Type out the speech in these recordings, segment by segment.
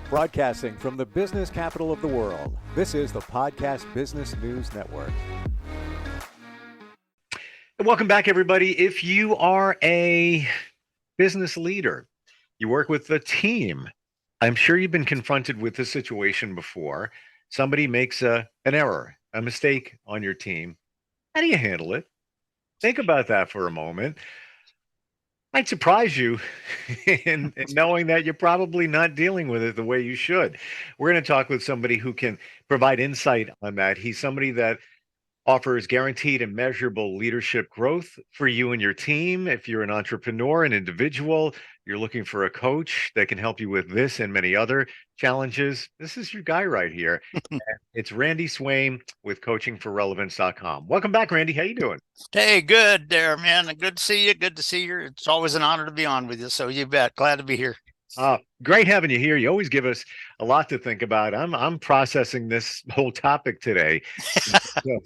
Broadcasting from the business capital of the world, this is the Podcast Business News Network. Welcome back, everybody. If you are a business leader, you work with a team, I'm sure you've been confronted with this situation before. Somebody makes an error, a mistake on your team. How do you handle it? Think about that for a moment. Might surprise you in knowing that you're probably not dealing with it the way you should. We're going to talk with somebody who can provide insight on that. He's somebody that offers guaranteed and measurable leadership growth for you and your team. If you're an entrepreneur, an individual, you're looking for a coach that can help you with this and many other challenges, this is your guy right here. It's Randy Swaim with coachingforrelevance.com. Welcome back, Randy. How you doing? Hey, good there, man. Good to see you. Good to see you. It's always an honor to be on with you. So you bet. Glad to be here. Great having you here. You always give us a lot to think about. I'm processing this whole topic today. So,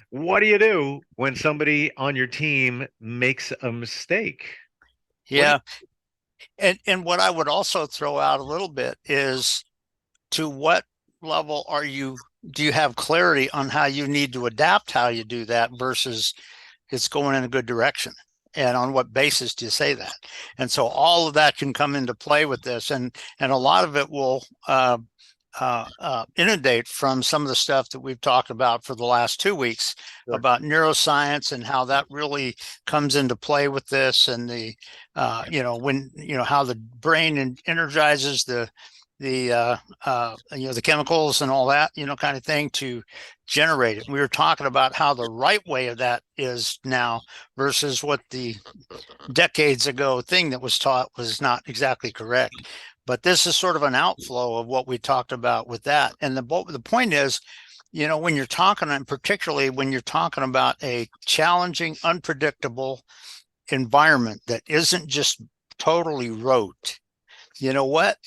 what do you do when somebody on your team makes a mistake? Yeah. And what I would also throw out a little bit is, to what level do you have clarity on how you need to adapt how you do that versus it's going in a good direction? And on what basis do you say that? And so all of that can come into play with this. And a lot of it will inundate from some of the stuff that we've talked about for the last 2 weeks. Sure. About neuroscience and how that really comes into play with this, and the how the brain energizes the chemicals and all that, kind of thing to generate it. We were talking about how the right way of that is now versus what the decades ago thing that was taught was not exactly correct. But this is sort of an outflow of what we talked about with that. And the point is, when you're talking, and particularly when you're talking about a challenging, unpredictable environment that isn't just totally rote, you know what?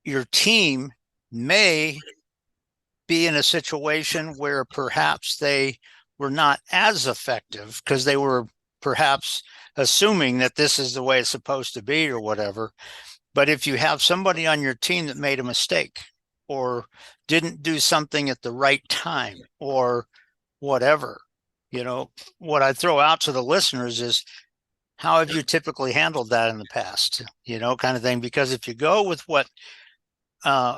Your team may be in a situation where perhaps they were not as effective because they were perhaps assuming that this is the way it's supposed to be or whatever. But if you have somebody on your team that made a mistake or didn't do something at the right time or whatever, what I throw out to the listeners is, how have you typically handled that in the past, kind of thing? Because if you go with what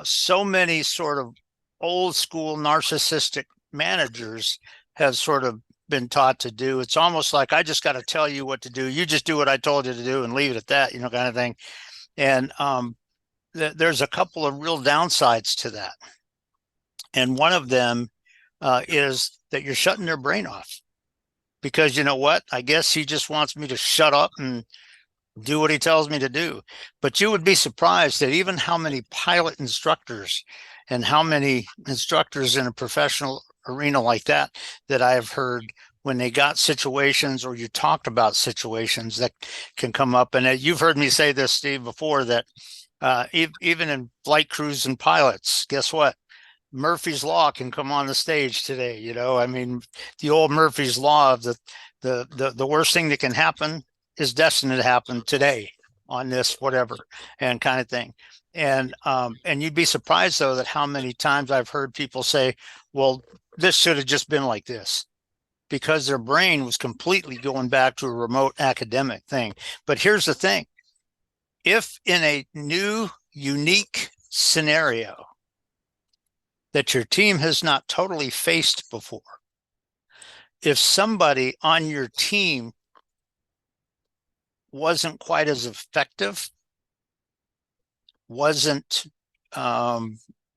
so many sort of old school narcissistic managers have sort of been taught to do, it's almost like, I just got to tell you what to do. You just do what I told you to do and leave it at that, kind of thing. And there's a couple of real downsides to that. And one of them is that you're shutting their brain off, because you know what? I guess he just wants me to shut up and do what he tells me to do. But you would be surprised at even how many pilot instructors and how many instructors in a professional arena like that I have heard, when they got situations, or you talked about situations that can come up. And you've heard me say this, Steve, before, that even in flight crews and pilots, guess what? Murphy's Law can come on the stage today. The old Murphy's Law of the worst thing that can happen is destined to happen today on this whatever, and kind of thing. And you'd be surprised, though, that how many times I've heard people say, well, this should have just been like this, because their brain was completely going back to a remote academic thing. But here's the thing. If in a new, unique scenario that your team has not totally faced before, if somebody on your team wasn't quite as effective,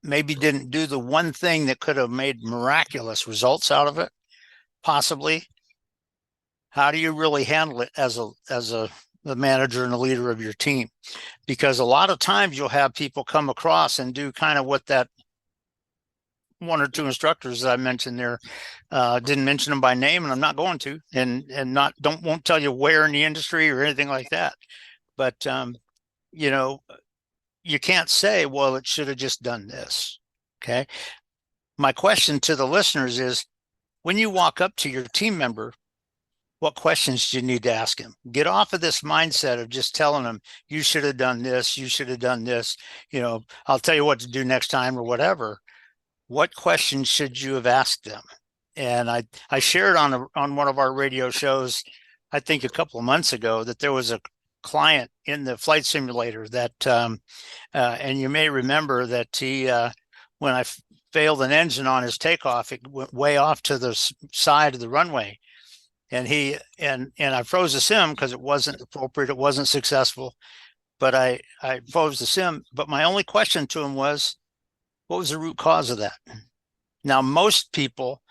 maybe didn't do the one thing that could have made miraculous results out of it, possibly, how do you really handle it as the manager and the leader of your team? Because a lot of times you'll have people come across and do kind of what that one or two instructors that I mentioned there, didn't mention them by name, and I'm not going to, and won't tell you where in the industry or anything like that. But you can't say, well, it should have just done this. Okay. My question to the listeners is, when you walk up to your team member what questions do you need to ask him? Get off of this mindset of just telling him, you should have done this, you should have done this, I'll tell you what to do next time or whatever. What questions should you have asked them? And I shared on one of our radio shows, I think a couple of months ago, that there was a client in the flight simulator that, and you may remember that he, when I failed an engine on his takeoff, it went way off to the side of the runway. And I froze the sim because it wasn't appropriate. It wasn't successful, but I froze the sim. But my only question to him was, what was the root cause of that? Now, most people,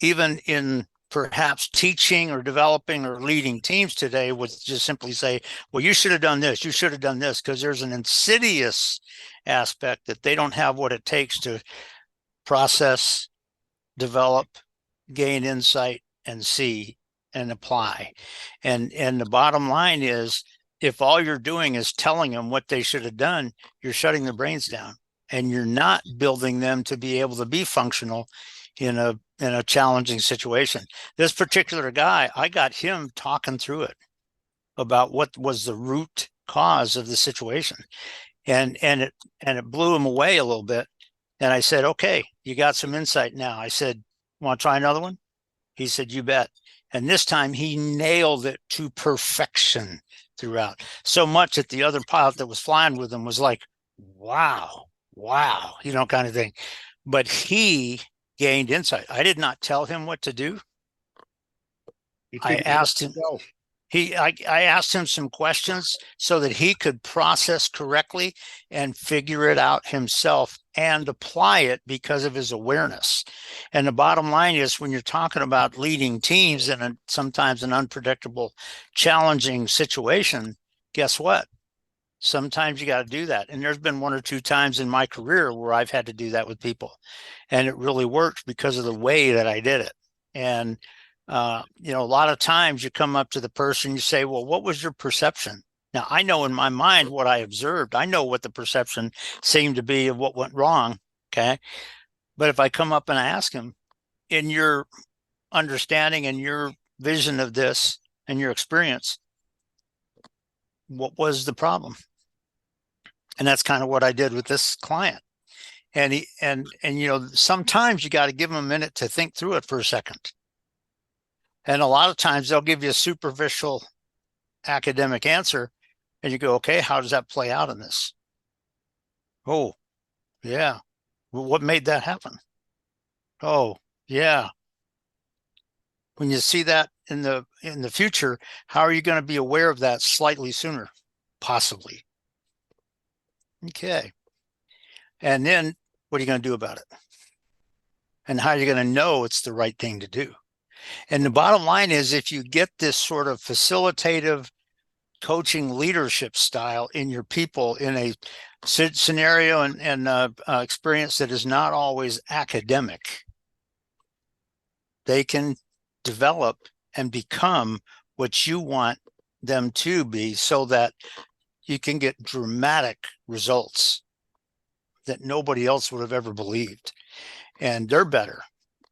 even in perhaps teaching or developing or leading teams today, would just simply say, well, you should have done this. You should have done this, because there's an insidious aspect that they don't have what it takes to process, develop, gain insight, and see and apply. And the bottom line is, if all you're doing is telling them what they should have done, you're shutting their brains down, and you're not building them to be able to be functional in a challenging situation. This particular guy, I got him talking through it about what was the root cause of the situation. And it blew him away a little bit. And I said, okay, you got some insight now. I said, want to try another one? He said, you bet. And this time he nailed it to perfection throughout. So much that the other pilot that was flying with him was like, wow, kind of thing. But he gained insight. I did not tell him what to do. I asked him. I asked him some questions so that he could process correctly and figure it out himself and apply it because of his awareness. And the bottom line is, when you're talking about leading teams in sometimes an unpredictable, challenging situation, guess what? Sometimes you got to do that. And there's been one or two times in my career where I've had to do that with people. And it really worked because of the way that I did it. And a lot of times you come up to the person, you say, well, what was your perception? Now, I know in my mind what I observed. I know what the perception seemed to be of what went wrong. Okay. But if I come up and I ask him, in your understanding and your vision of this and your experience, what was the problem? And that's kind of what I did with this client. And sometimes you got to give them a minute to think through it for a second. And a lot of times they'll give you a superficial academic answer, and you go, okay, how does that play out in this? Oh, yeah. Well, what made that happen? Oh, yeah. When you see that in the future, how are you going to be aware of that slightly sooner? Possibly. Okay. And then what are you going to do about it? And how are you going to know it's the right thing to do? And the bottom line is, if you get this sort of facilitative coaching leadership style in your people in a scenario and experience that is not always academic, they can develop and become what you want them to be, so that you can get dramatic results that nobody else would have ever believed. And they're better.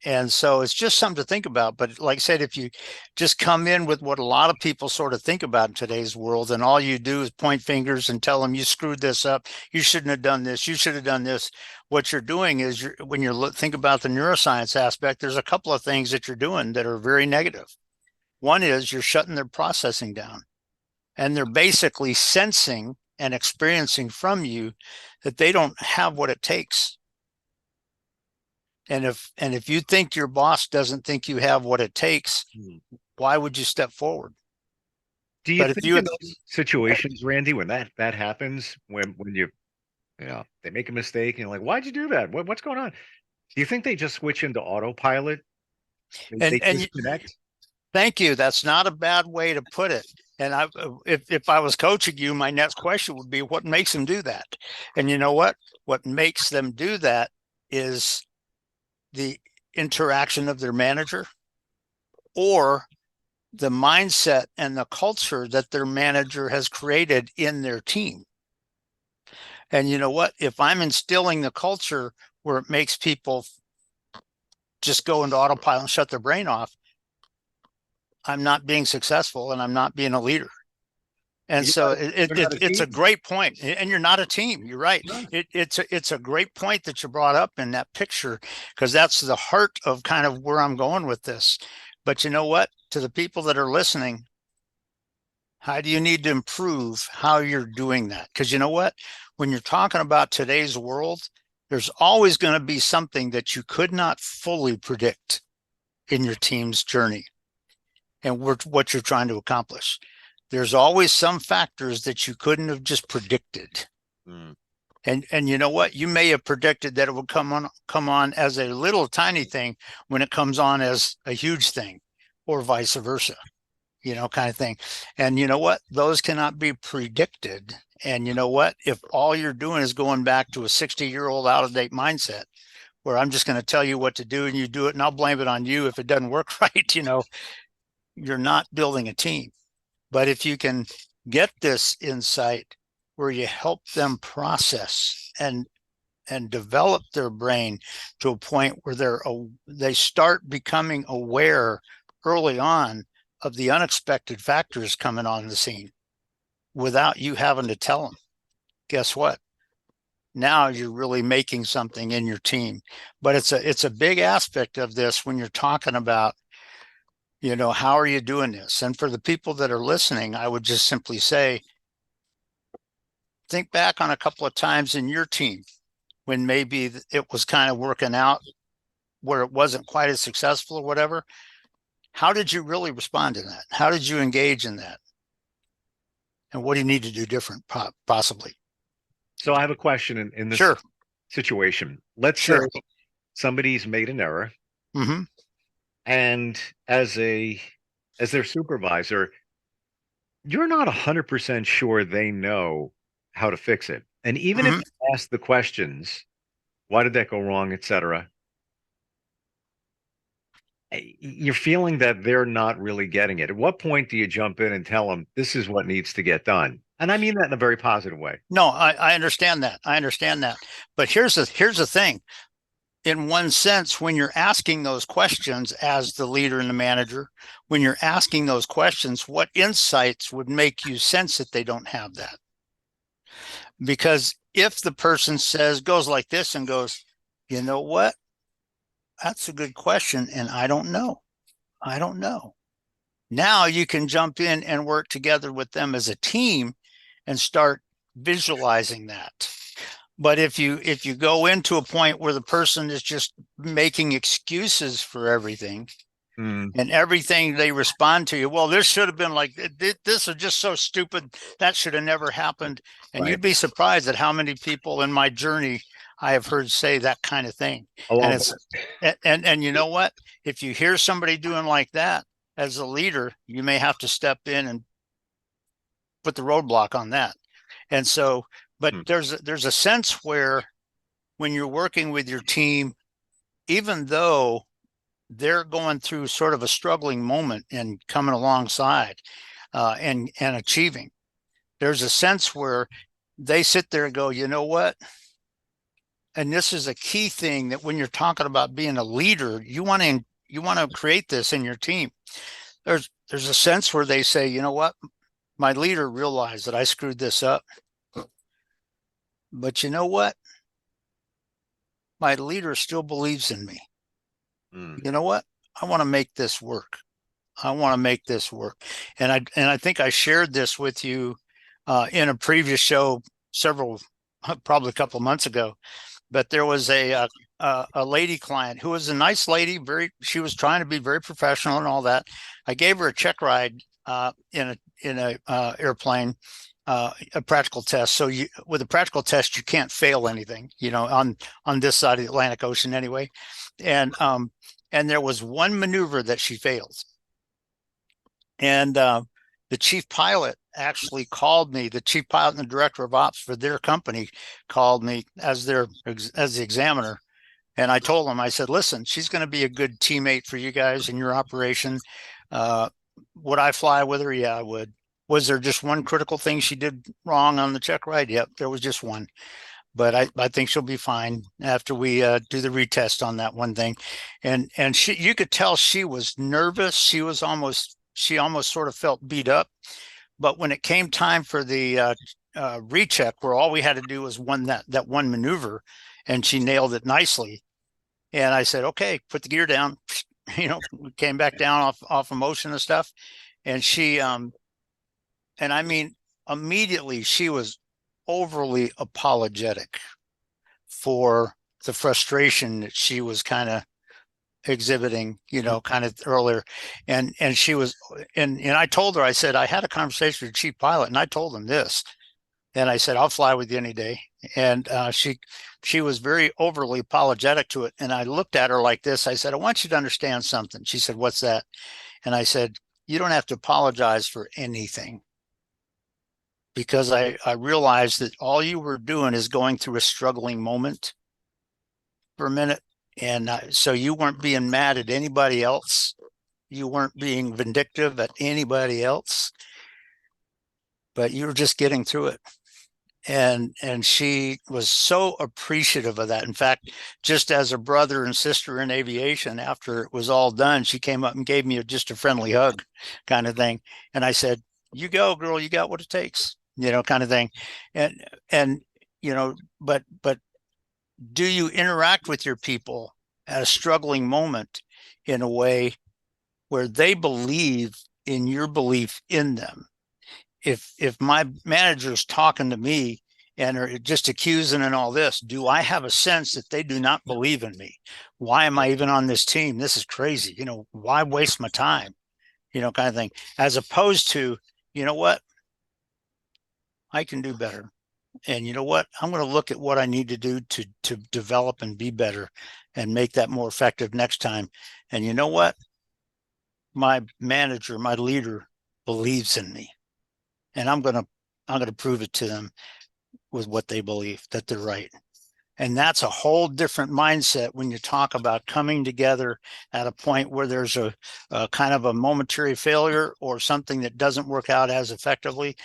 And so it's just something to think about. But like I said, if you just come in with what a lot of people sort of think about in today's world, and all you do is point fingers and tell them you screwed this up, you shouldn't have done this, you should have done this. What you're doing is, when you think about the neuroscience aspect, there's a couple of things that you're doing that are very negative. One is you're shutting their processing down, and they're basically sensing and experiencing from you that they don't have what it takes. And if you think your boss doesn't think you have what it takes, why would you step forward? Do you think in those situations, Randy, when that happens, when they make a mistake and you're like, why'd you do that? What's going on? Do you think they just switch into autopilot? They disconnect? Thank you. That's not a bad way to put it. And if I was coaching you, my next question would be, what makes them do that? And you know what? What makes them do that is the interaction of their manager, or the mindset and the culture that their manager has created in their team. And you know what? If I'm instilling the culture where it makes people just go into autopilot and shut their brain off, I'm not being successful and I'm not being a leader. And so it's a great point. And you're not a team. You're right. It's a great point that you brought up in that picture, because that's the heart of kind of where I'm going with this. But you know what? To the people that are listening, how do you need to improve how you're doing that? Because you know what? When you're talking about today's world, there's always going to be something that you could not fully predict in your team's journey and what you're trying to accomplish. There's always some factors that you couldn't have just predicted. And you know what? You may have predicted that it would come on as a little tiny thing when it comes on as a huge thing, or vice versa, kind of thing. And you know what? Those cannot be predicted. And you know what? If all you're doing is going back to a 60-year-old out-of-date mindset, where I'm just going to tell you what to do and you do it and I'll blame it on you if it doesn't work right, you're not building a team. But if you can get this insight where you help them process and develop their brain to a point where they start becoming aware early on of the unexpected factors coming on the scene without you having to tell them, guess what? Now you're really making something in your team. But it's a big aspect of this when you're talking about, how are you doing this? And for the people that are listening, I would just simply say, think back on a couple of times in your team when maybe it was kind of working out where it wasn't quite as successful or whatever. How did you really respond to that? How did you engage in that? And what do you need to do different, possibly? So I have a question in this situation. Let's say somebody's made an error. Mm-hmm. And as their supervisor, you're not 100% sure they know how to fix it. And even if you ask the questions, why did that go wrong, etc., you're feeling that they're not really getting it. At what point do you jump in and tell them this is what needs to get done? And I mean that in a very positive way. No, I understand that. But here's the thing. In one sense, when you're asking those questions as the leader and the manager, when you're asking those questions, what insights would make you sense that they don't have that? Because if the person goes like this and goes, you know what? That's a good question. And I don't know. Now you can jump in and work together with them as a team and start visualizing that. But if you go into a point where the person is just making excuses for everything and everything they respond to you, well, this should have been like, this is just so stupid. That should have never happened. And you'd be surprised at how many people in my journey I have heard say that kind of thing. And you know what? If you hear somebody doing like that as a leader, you may have to step in and put the roadblock on that. And so, but there's a sense where when you're working with your team, even though they're going through sort of a struggling moment and coming alongside and achieving, there's a sense where they sit there and go, you know what? And this is a key thing that when you're talking about being a leader, you want to create this in your team. There's a sense where they say, you know what? My leader realized that I screwed this up. But you know what? My leader still believes in me. You know what? I want to make this work. And I think I shared this with you in a previous show probably a couple of months ago. But there was a lady client who was a nice lady. She was trying to be very professional and all that. I gave her a check ride in a airplane. A practical test. So with a practical test, you can't fail anything, on this side of the Atlantic Ocean anyway. And there was one maneuver that she failed. And the chief pilot actually called me. The chief pilot and the director of ops for their company called me as the examiner. And I told him, I said, listen, she's going to be a good teammate for you guys in your operation. Would I fly with her? Yeah, I would. Was there just one critical thing she did wrong on the check ride? Yep, there was just one. But I think she'll be fine after we do the retest on that one thing. And you could tell she was nervous. She was almost she almost sort of felt beat up. But when it came time for the recheck, where all we had to do was that one maneuver, and she nailed it nicely. And I said, okay, put the gear down. We came back down off of motion and stuff. And she, and I mean, immediately she was overly apologetic for the frustration that she was kind of exhibiting, kind of earlier. And she was, and I told her, I said, I had a conversation with the chief pilot and I told him this. And I said, I'll fly with you any day. And she was very overly apologetic to it. And I looked at her like this. I said, I want you to understand something. She said, what's that? And I said, you don't have to apologize for anything. Because I realized that all you were doing is going through a struggling moment for a minute. And so you weren't being mad at anybody else. You weren't being vindictive at anybody else. But you were just getting through it. And she was so appreciative of that. In fact, just as a brother and sister in aviation, after it was all done, she came up and gave me just a friendly hug kind of thing. And I said, you go, girl, you got what it takes, kind of thing. And but do you interact with your people at a struggling moment in a way where they believe in your belief in them? If my manager's talking to me and are just accusing and all this, do I have a sense that they do not believe in me? Why am I even on this team? This is crazy. Why waste my time? Kind of thing. As opposed to, you know what? I can do better. And you know what? I'm going to look at what I need to do to develop and be better and make that more effective next time. And you know what? My manager, my leader believes in me. And I'm going to prove it to them with what they believe, that they're right. And that's a whole different mindset when you talk about coming together at a point where there's a kind of a momentary failure or something that doesn't work out as effectively.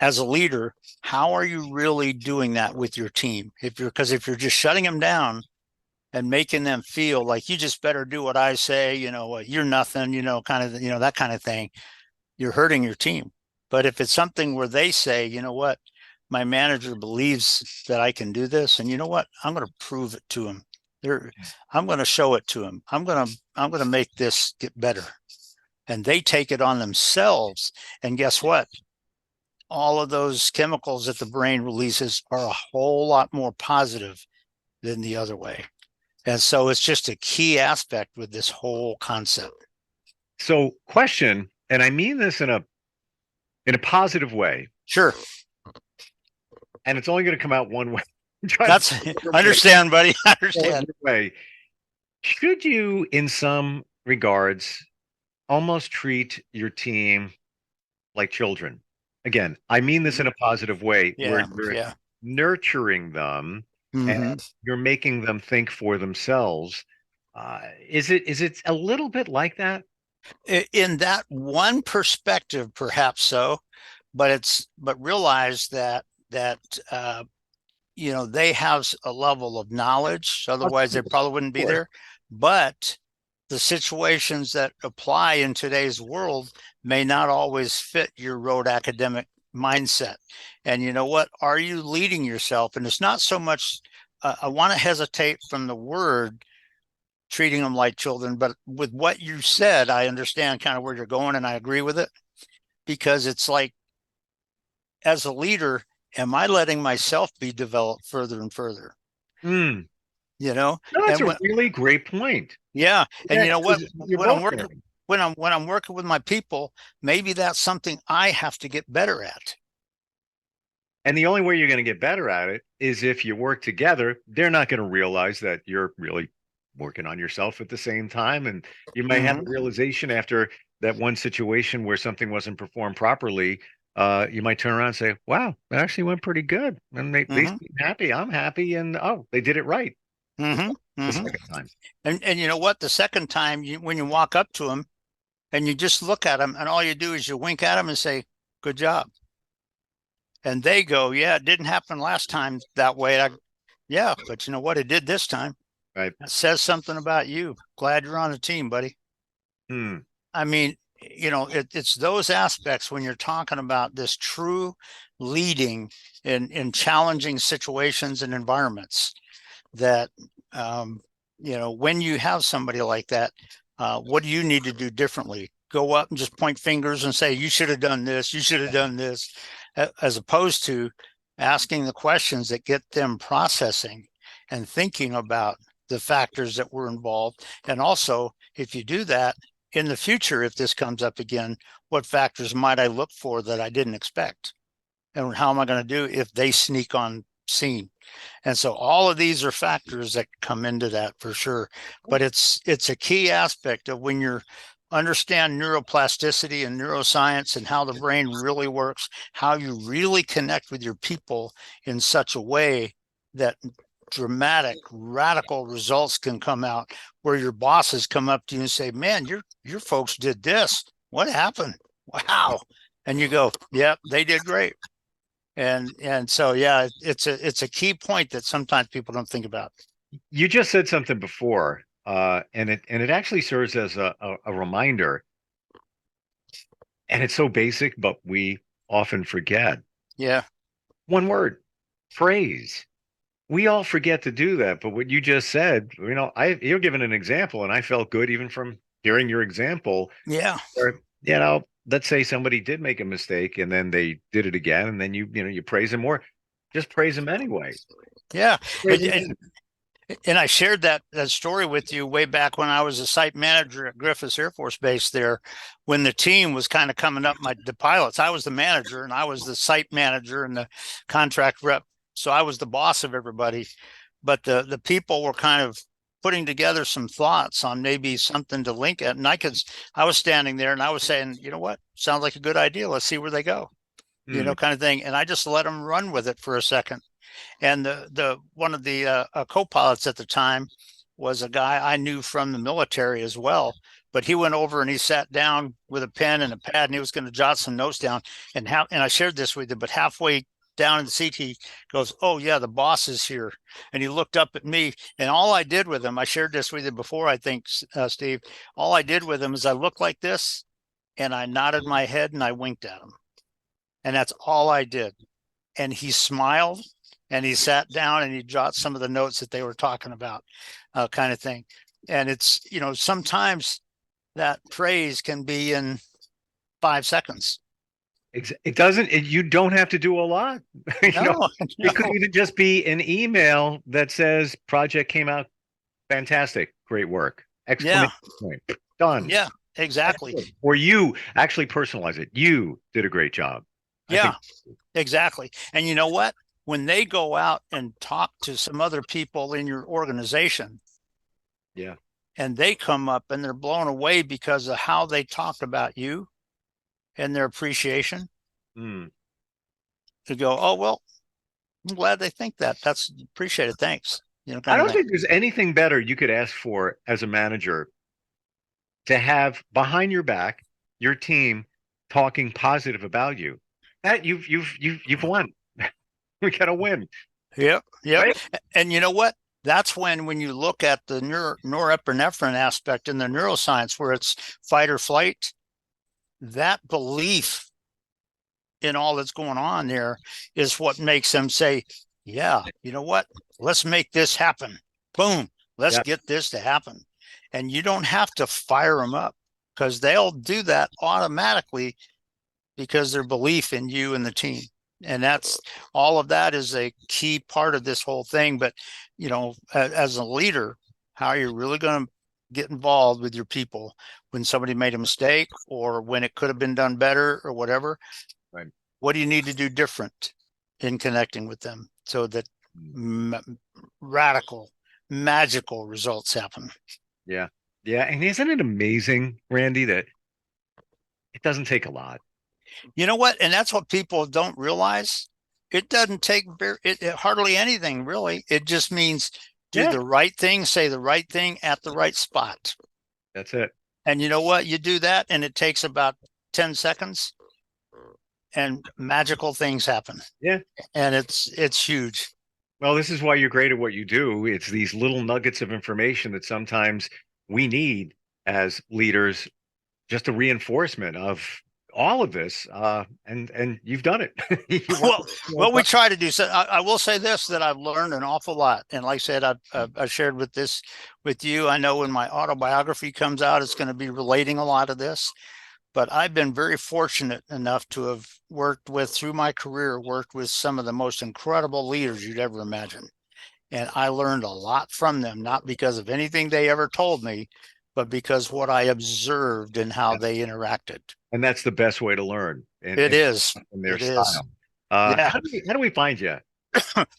As a leader, how are you really doing that with your team? Because if you're just shutting them down and making them feel like you just better do what I say, you're nothing, kind of, that kind of thing, you're hurting your team. But if it's something where they say, you know what, my manager believes that I can do this, and you know what, I'm going to prove it to him. I'm going to show it to him. I'm going to make this get better. And they take it on themselves. And guess what? All of those chemicals that the brain releases are a whole lot more positive than the other way. And so it's just a key aspect with this whole concept. So question, and I mean this in a positive way. Sure. And it's only going to come out one way. That's understand, buddy. I understand. Way. Should you, in some regards, almost treat your team like children? Again, I mean this in a positive way, where you're nurturing them and you're making them think for themselves. Is it a little bit like that? In that one perspective, perhaps so, but realize that they have a level of knowledge, otherwise they probably wouldn't be there. But the situations that apply in today's world may not always fit your rote academic mindset. And you know what? Are you leading yourself? And it's not so much, I want to hesitate from the word treating them like children, but with what you said, I understand kind of where you're going and I agree with it, because it's like, as a leader, am I letting myself be developed further and further? No, that's a really great point. Yeah. And you know what, when I'm working with my people, maybe that's something I have to get better at. And the only way you're going to get better at it is if you work together. They're not going to realize that you're really working on yourself at the same time. And you might have a realization after that one situation where something wasn't performed properly. You might turn around and say, wow, that actually went pretty good. And they seem happy. I'm happy. And they did it right. The second time. And you know what? The second time, when you walk up to them and you just look at them and all you do is you wink at them and say, good job. And they go, yeah, it didn't happen last time that way. Yeah, but you know what? It did this time. Right. It says something about you. Glad you're on the team, buddy. I mean, it's those aspects when you're talking about this true leading in challenging situations and environments that, when you have somebody like that, what do you need to do differently? Go up and just point fingers and say, you should have done this, you should have done this, as opposed to asking the questions that get them processing and thinking about the factors that were involved. And also, if you do that in the future, if this comes up again, what factors might I look for that I didn't expect? And how am I going to do if they sneak on scene? And so all of these are factors that come into that for sure. But it's a key aspect of when you're understand neuroplasticity and neuroscience and how the brain really works, how you really connect with your people in such a way that dramatic, radical results can come out, where your bosses come up to you and say, man, your folks did this. What happened? Wow. And you go, yep, they did great. And so, yeah, it's a key point that sometimes people don't think about. You just said something before, and it actually serves as a reminder. And it's so basic, but we often forget. Yeah. One word, praise. We all forget to do that. But what you just said, you're giving an example, and I felt good even from hearing your example. Yeah. Or, let's say somebody did make a mistake and then they did it again, and then you praise them more. Just praise them anyway. Yeah. And I shared that story with you way back when I was a site manager at Griffiths Air Force Base there, when the team was kind of coming up, the pilots. I was the manager and I was the site manager and the contract rep. So I was the boss of everybody. But the people were kind of putting together some thoughts on maybe something to link it. And I was standing there and I was saying, you know what, sounds like a good idea. Let's see where they go, kind of thing. And I just let them run with it for a second. And the one of the co-pilots at the time was a guy I knew from the military as well. But he went over and he sat down with a pen and a pad and he was going to jot some notes down. And I shared this with you, but halfway down in the seat, he goes, oh, yeah, the boss is here. And he looked up at me. And all I did with him, I shared this with you before, I think, Steve, all I did with him is I looked like this and I nodded my head and I winked at him. And that's all I did. And he smiled. And he sat down and he jotted some of the notes that they were talking about, kind of thing. And it's, sometimes that praise can be in 5 seconds. It doesn't, you don't have to do a lot. No. It could even just be an email that says project came out fantastic. Great work. Exclamation point. Done. Yeah, exactly. Or you actually personalize it. You did a great job. Yeah, exactly. And you know what? When they go out and talk to some other people in your organization, and they come up and they're blown away because of how they talked about you and their appreciation, to go, oh, well, I'm glad they think that. That's appreciated. Thanks. I don't think there's anything better you could ask for as a manager, to have behind your back your team talking positive about you. That you've won. We got to win. Yep. Right? And you know what? That's when you look at the norepinephrine aspect in the neuroscience, where it's fight or flight, that belief in all that's going on there is what makes them say, yeah, you know what? Let's make this happen. Boom. Let's get this to happen. And you don't have to fire them up, because they'll do that automatically because their belief in you and the team. And that's all of that is a key part of this whole thing. But, as a leader, how are you really going to get involved with your people when somebody made a mistake or when it could have been done better or whatever? Right. What do you need to do different in connecting with them so that radical, magical results happen? Yeah. Yeah. And isn't it amazing, Randy, that it doesn't take a lot? You know what? And that's what people don't realize. It doesn't take hardly anything, really. It just means do the right thing, say the right thing at the right spot. That's it. And you know what? You do that and it takes about 10 seconds and magical things happen. Yeah. And it's huge. Well, this is why you're great at what you do. It's these little nuggets of information that sometimes we need as leaders just a reinforcement of all of this, and you've done it. Well, we try to do so. I will say this, that I've learned an awful lot, and like I said, I've shared with you. I know when my autobiography comes out, it's going to be relating a lot of this. But I've been very fortunate enough to have worked with some of the most incredible leaders you'd ever imagine. And I learned a lot from them, not because of anything they ever told me, but because what I observed and how they interacted. And that's the best way to learn. In their style. Yeah. How do we find you?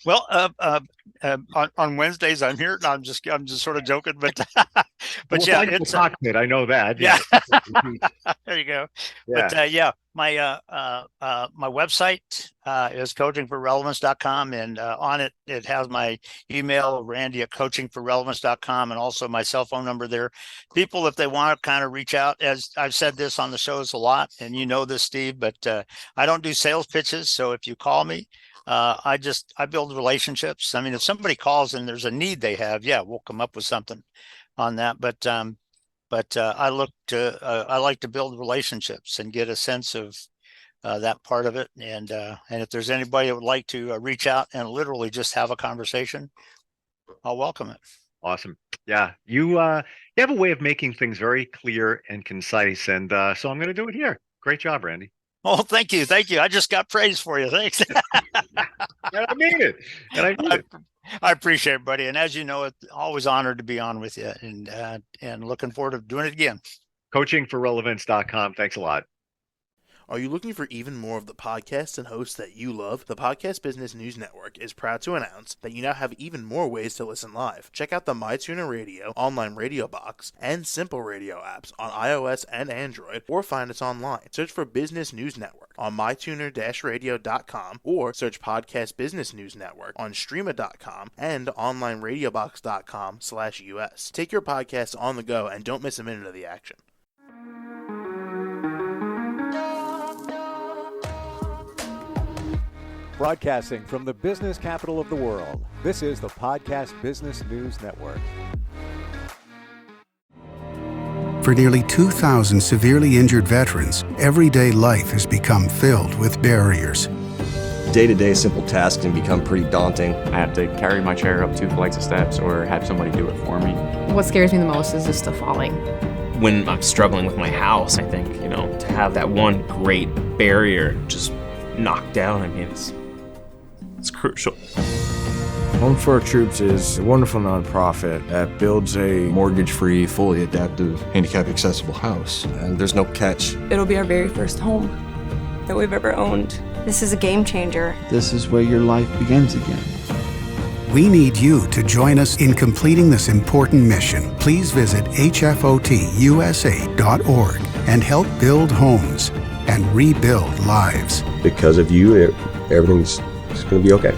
Well, on Wednesdays I'm here. No, I'm just sort of joking, but Well, yeah, it's cockpit. I know that. Yeah. There you go. Yeah. But yeah, my website is coachingforrelevance.com, and on it has my email, randy@coachingforrelevance.com, and also my cell phone number there. People, if they want to kind of reach out, as I've said this on the shows a lot, and you know this, Steve, but I don't do sales pitches. So if you call me, I build relationships. I mean, if somebody calls and there's a need they have, yeah, we'll come up with something on that. But I like to build relationships and get a sense of that part of it. And if there's anybody that would like to reach out and literally just have a conversation, I'll welcome it. Awesome. Yeah, you have a way of making things very clear and concise, and so I'm going to do it here. Great job, Randy. Oh, thank you. I just got praise for you. Thanks. And I mean it. I appreciate it, buddy. And as you know, it's always honored to be on with you, and looking forward to doing it again. Coachingforrelevance.com. Thanks a lot. Are you looking for even more of the podcasts and hosts that you love? The Podcast Business News Network is proud to announce that you now have even more ways to listen live. Check out the MyTuner Radio, online radio box, and Simple Radio apps on iOS and Android, or find us online. Search for Business News Network on mytuner-radio.com, or search Podcast Business News Network on streama.com and onlineradiobox.com/US. Take your podcast on the go and don't miss a minute of the action. Broadcasting from the business capital of the world, this is the Podcast Business News Network. For nearly 2,000 severely injured veterans, everyday life has become filled with barriers. Day-to-day simple tasks can become pretty daunting. I have to carry my chair up 2 flights of steps or have somebody do it for me. What scares me the most is just the falling. When I'm struggling with my house, I think, to have that one great barrier just knocked down, I mean, it's crucial. Home for Our Troops is a wonderful nonprofit that builds a mortgage-free, fully adaptive, handicap-accessible house. And there's no catch. It'll be our very first home that we've ever owned. This is a game changer. This is where your life begins again. We need you to join us in completing this important mission. Please visit hfotusa.org and help build homes and rebuild lives. Because of you, everything's going to be okay.